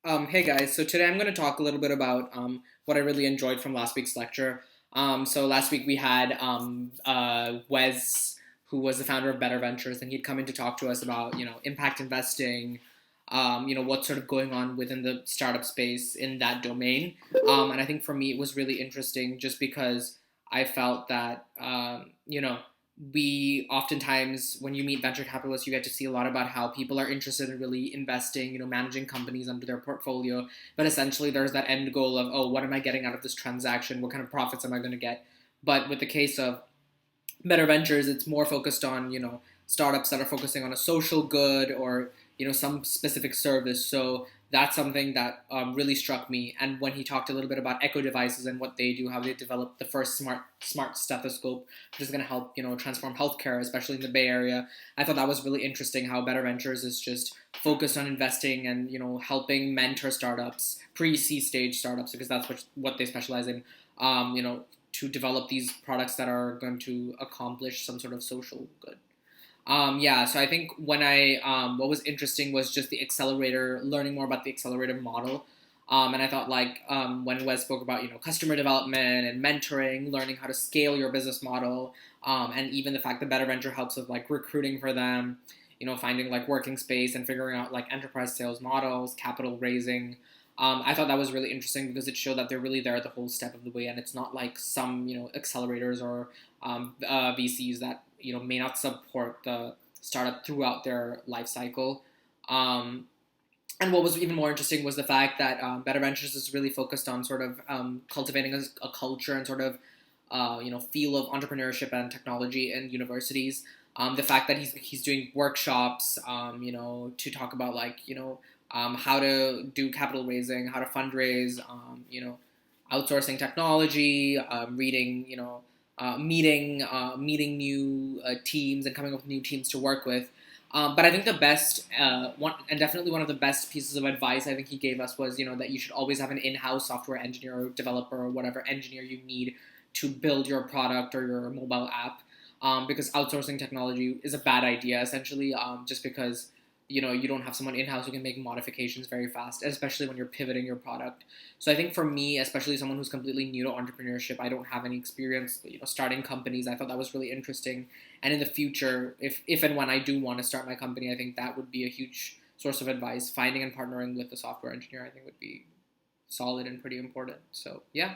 Hey guys, so today I'm going to talk a little bit about what I really enjoyed from last week's lecture. So last week we had Wes, who was the founder of Better Ventures, and he'd come in to talk to us about impact investing, what's sort of going on within the startup space in that domain. And I think for me it was really interesting just because I felt that we oftentimes, when you meet venture capitalists, you get to see a lot about how people are interested in really investing, managing companies under their portfolio. But essentially, there's that end goal of, oh, what am I getting out of this transaction? What kind of profits am I going to get? But with the case of Better Ventures, it's more focused on, startups that are focusing on a social good or, some specific service. So that's something that really struck me. And when he talked a little bit about echo devices and what they do, how they developed the first smart stethoscope, which is going to help, transform healthcare, especially in the Bay Area. I thought that was really interesting how Better Ventures is just focused on investing and, helping mentor startups, pre-seed stage startups, because that's what they specialize in. To develop these products that are going to accomplish some sort of social good. Yeah, so I think what was interesting was just the accelerator, learning more about the accelerator model. And I thought when Wes spoke about customer development and mentoring, learning how to scale your business model, and even the fact that Better Venture helps with like recruiting for them, finding like working space and figuring out like enterprise sales models, capital raising. I thought that was really interesting because it showed that they're really there the whole step of the way, and it's not like some accelerators or VCs that may not support the startup throughout their life cycle. Um, and what was even more interesting was the fact that Better Ventures is really focused on sort of cultivating a culture and sort of feel of entrepreneurship and technology in universities. The fact that he's doing workshops, to talk about how to do capital raising, how to fundraise, outsourcing technology, reading, meeting new teams and coming up with new teams to work with. But I think the best one, and definitely one of the best pieces of advice I think he gave us was, that you should always have an in-house software engineer or developer or whatever engineer you need to build your product or your mobile app. Because outsourcing technology is a bad idea, essentially, just because you don't have someone in-house who can make modifications very fast, especially when you're pivoting your product. So I think for me, especially someone who's completely new to entrepreneurship, I don't have any experience, starting companies. I thought that was really interesting. And in the future, if and when I do want to start my company, I think that would be a huge source of advice. Finding and partnering with a software engineer, I think would be solid and pretty important. So yeah.